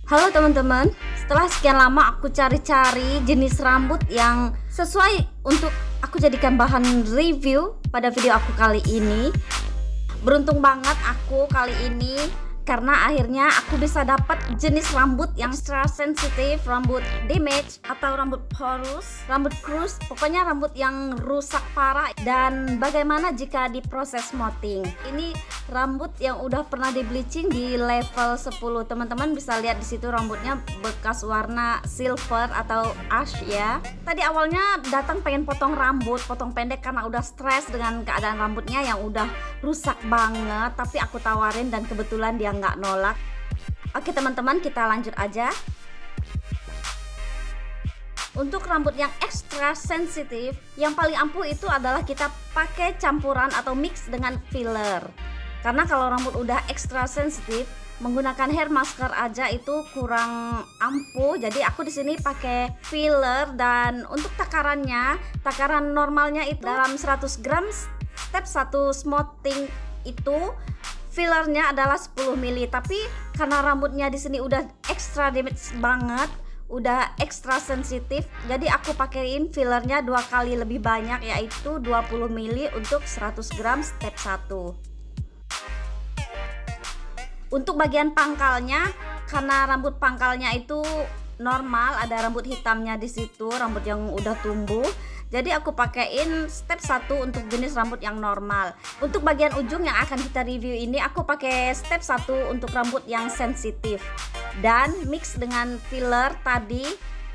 Halo teman-teman, setelah sekian lama aku cari-cari jenis rambut yang sesuai untuk aku jadikan bahan review pada video aku kali ini. Beruntung banget aku kali ini karena akhirnya aku bisa dapat jenis rambut yang extra sensitif, rambut damage atau rambut porous, rambut krus, pokoknya rambut yang rusak parah. Dan bagaimana jika diproses smoothing? Ini rambut yang udah pernah di bleaching di level 10. Teman-teman bisa lihat di situ rambutnya bekas warna silver atau ash ya. Tadi awalnya datang pengen potong rambut, potong pendek karena udah stres dengan keadaan rambutnya yang udah rusak banget, tapi aku tawarin dan kebetulan dia nggak nolak. Oke teman-teman, kita lanjut aja. Untuk rambut yang extra sensitif, yang paling ampuh itu adalah kita pakai campuran atau mix dengan filler. Karena kalau rambut udah extra sensitif, menggunakan hair masker aja itu kurang ampuh. Jadi aku di sini pakai filler, dan untuk takarannya, takaran normalnya itu dalam 100 gram step 1 smoothing itu fillernya adalah 10 ml. Tapi karena rambutnya di sini udah extra damage banget, udah ekstra sensitif, jadi aku pakaiin fillernya 2 kali lebih banyak, yaitu 20 ml untuk 100 gram step 1. Untuk bagian pangkalnya, karena rambut pangkalnya itu normal, ada rambut hitamnya di situ, rambut yang udah tumbuh, jadi aku pakaiin step 1 untuk jenis rambut yang normal. Untuk bagian ujung yang akan kita review ini, aku pakai step 1 untuk rambut yang sensitif, dan mix dengan filler tadi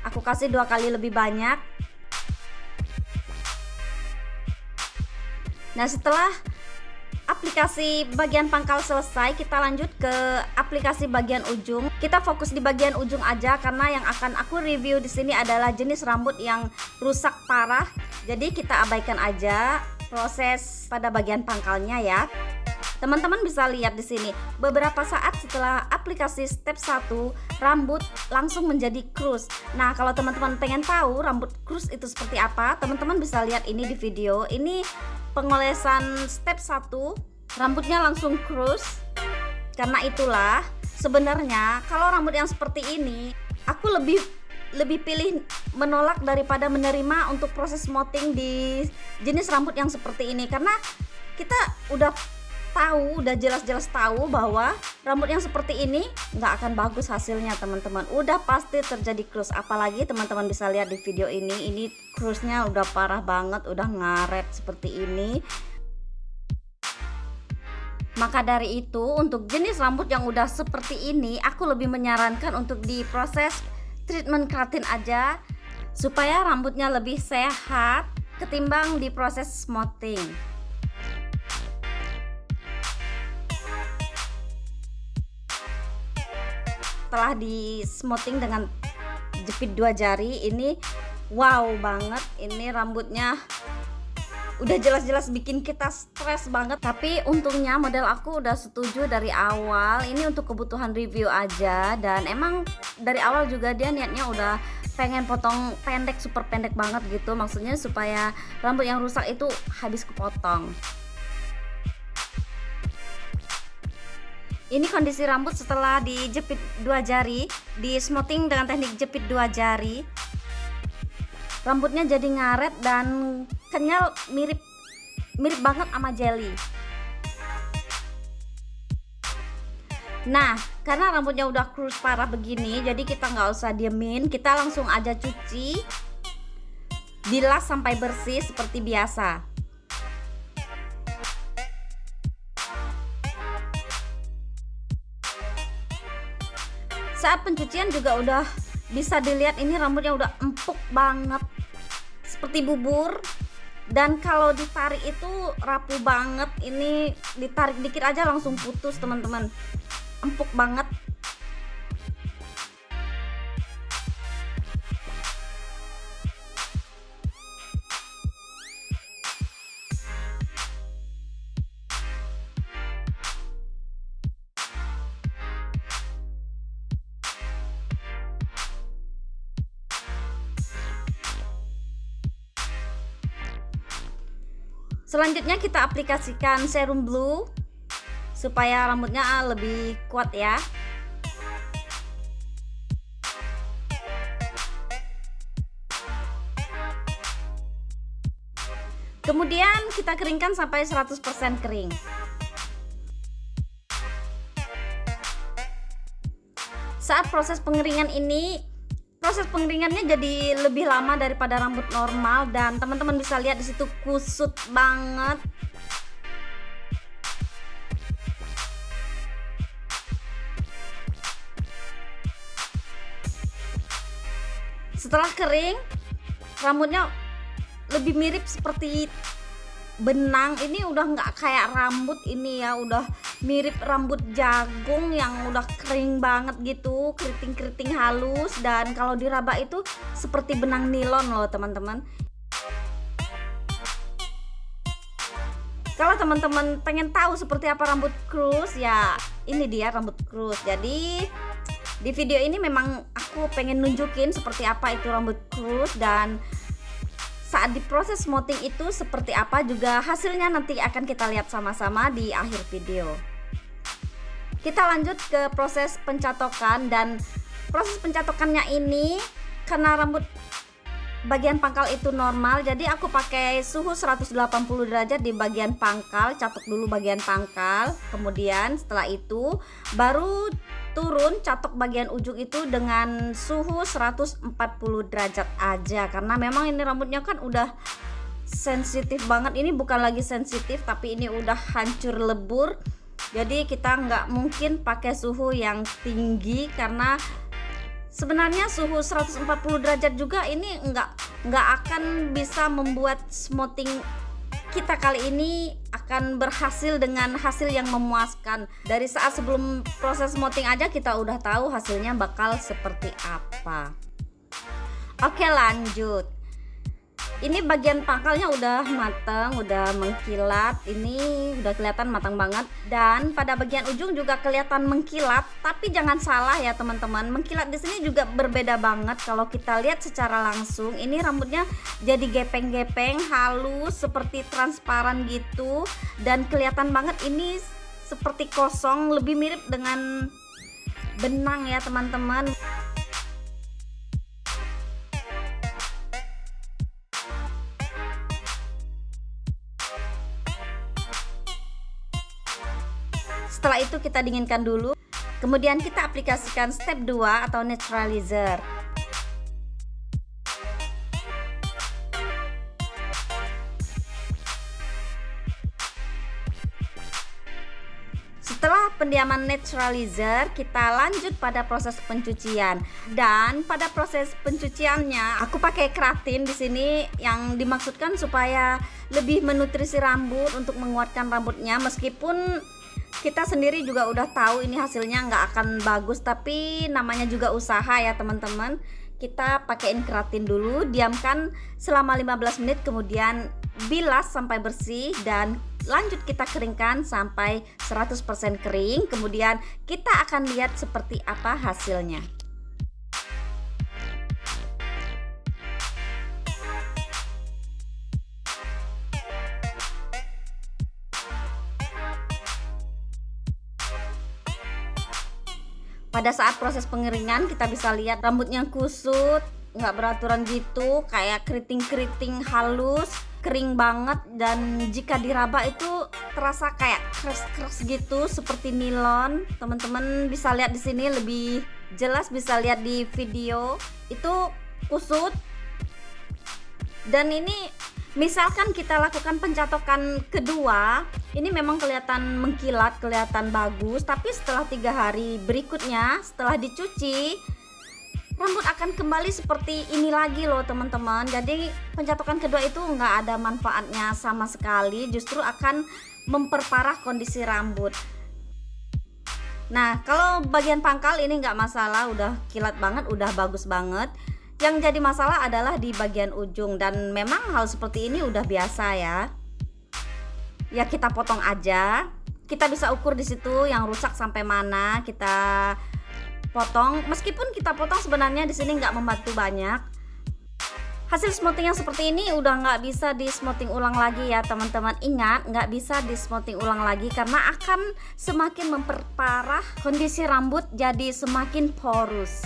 aku kasih 2 kali lebih banyak. Nah, setelah aplikasi bagian pangkal selesai, kita lanjut ke aplikasi bagian ujung. Kita fokus di bagian ujung aja karena yang akan aku review di sini adalah jenis rambut yang rusak parah. Jadi kita abaikan aja proses pada bagian pangkalnya ya. Teman-teman bisa lihat di sini, beberapa saat setelah aplikasi step 1, rambut langsung menjadi krus. Nah, kalau teman-teman pengen tahu rambut krus itu seperti apa, teman-teman bisa lihat ini di video. Ini pengolesan step 1, rambutnya langsung krus. Karena itulah sebenarnya kalau rambut yang seperti ini, aku lebih pilih menolak daripada menerima untuk proses smoothing di jenis rambut yang seperti ini, karena kita udah jelas-jelas tahu bahwa rambut yang seperti ini nggak akan bagus hasilnya teman-teman, udah pasti terjadi krus. Apalagi teman-teman bisa lihat di video ini krusnya udah parah banget, udah ngaret seperti ini. Maka dari itu, untuk jenis rambut yang udah seperti ini, aku lebih menyarankan untuk diproses treatment keratin aja supaya rambutnya lebih sehat ketimbang diproses smoothing. Setelah di smoothing dengan jepit 2 jari, ini wow banget, ini rambutnya udah jelas-jelas bikin kita stres banget. Tapi untungnya model aku udah setuju dari awal, ini untuk kebutuhan review aja, dan emang dari awal juga dia niatnya udah pengen potong pendek, super pendek banget gitu, maksudnya supaya rambut yang rusak itu habis kepotong. Ini kondisi rambut setelah dijepit 2 jari, di smoothing dengan teknik jepit 2 jari. Rambutnya jadi ngaret dan kenyal, mirip banget sama jelly. Nah, karena rambutnya udah krus parah begini, jadi kita nggak usah diemin, kita langsung aja cuci, bilas sampai bersih seperti biasa. Saat pencucian juga udah bisa dilihat ini rambutnya udah empuk banget seperti bubur, dan kalau ditarik itu rapuh banget. Ini ditarik dikit aja langsung putus teman-teman, empuk banget. Selanjutnya kita aplikasikan serum blue supaya rambutnya lebih kuat ya. Kemudian kita keringkan sampai 100% kering. Saat proses pengeringan ini, proses pengeringannya jadi lebih lama daripada rambut normal, dan teman-teman bisa lihat di situ kusut banget. Setelah kering, rambutnya lebih mirip seperti benang. Ini udah nggak kayak rambut ini ya, udah mirip rambut jagung yang udah kering banget gitu, keriting-keriting halus, dan kalau diraba itu seperti benang nilon loh teman-teman. Kalau teman-teman pengen tahu seperti apa rambut krus, ya ini dia rambut krus. Jadi di video ini memang aku pengen nunjukin seperti apa itu rambut krus, dan saat diproses smoothing itu seperti apa juga hasilnya nanti akan kita lihat sama-sama di akhir video. Kita lanjut ke proses pencatokan, dan proses pencatokannya ini karena rambut bagian pangkal itu normal, jadi aku pakai suhu 180 derajat di bagian pangkal, catok dulu bagian pangkal, kemudian setelah itu baru turun catok bagian ujung itu dengan suhu 140 derajat aja, karena memang ini rambutnya kan udah sensitif banget. Ini bukan lagi sensitif, tapi ini udah hancur lebur, jadi kita nggak mungkin pakai suhu yang tinggi, karena sebenarnya suhu 140 derajat juga ini nggak akan bisa membuat smoothing kita kali ini akan berhasil dengan hasil yang memuaskan. Dari saat sebelum proses smoothing aja kita udah tahu hasilnya bakal seperti apa. Oke, lanjut. Ini bagian pangkalnya udah matang, udah mengkilat. Ini udah kelihatan matang banget, dan pada bagian ujung juga kelihatan mengkilat. Tapi jangan salah ya teman-teman, mengkilat di sini juga berbeda banget. Kalau kita lihat secara langsung, ini rambutnya jadi gepeng-gepeng, halus, seperti transparan gitu, dan kelihatan banget ini seperti kosong, lebih mirip dengan benang ya teman-teman. Setelah itu kita dinginkan dulu, kemudian kita aplikasikan step 2 atau neutralizer. Setelah pendiaman neutralizer, kita lanjut pada proses pencucian. Dan pada proses pencuciannya, aku pakai keratin di sini yang dimaksudkan supaya lebih menutrisi rambut untuk menguatkan rambutnya. Meskipun kita sendiri juga udah tahu ini hasilnya nggak akan bagus, tapi namanya juga usaha ya teman-teman. Kita pakaiin keratin dulu, diamkan selama 15 menit, kemudian bilas sampai bersih, dan lanjut kita keringkan sampai 100% kering. Kemudian kita akan lihat seperti apa hasilnya. Pada saat proses pengeringan kita bisa lihat rambutnya kusut, nggak beraturan gitu, kayak keriting-keriting halus, kering banget, dan jika diraba itu terasa kayak keras-keras gitu seperti nilon. Teman-teman bisa lihat di sini lebih jelas, bisa lihat di video itu kusut. Dan ini misalkan kita lakukan pencatokan kedua, ini memang kelihatan mengkilat, kelihatan bagus, tapi setelah 3 hari berikutnya setelah dicuci, rambut akan kembali seperti ini lagi loh teman-teman. Jadi pencatokan kedua itu nggak ada manfaatnya sama sekali, justru akan memperparah kondisi rambut. Nah, kalau bagian pangkal ini nggak masalah, udah kilat banget, udah bagus banget. Yang jadi masalah adalah di bagian ujung, dan memang hal seperti ini udah biasa ya. Ya kita potong aja. Kita bisa ukur di situ yang rusak sampai mana kita potong. Meskipun kita potong sebenarnya di sini nggak membantu banyak. Hasil smoothing yang seperti ini udah nggak bisa di smoothing ulang lagi ya teman-teman. Ingat, nggak bisa di smoothing ulang lagi karena akan semakin memperparah kondisi rambut, jadi semakin porus.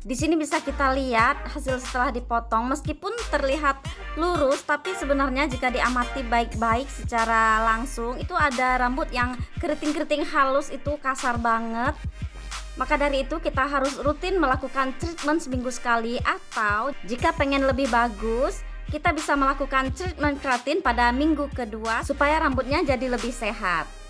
Di sini bisa kita lihat hasil setelah dipotong, meskipun terlihat lurus, tapi sebenarnya jika diamati baik-baik secara langsung itu ada rambut yang keriting-keriting halus, itu kasar banget. Maka dari itu kita harus rutin melakukan treatment seminggu sekali, atau jika pengen lebih bagus kita bisa melakukan treatment keratin pada minggu kedua supaya rambutnya jadi lebih sehat.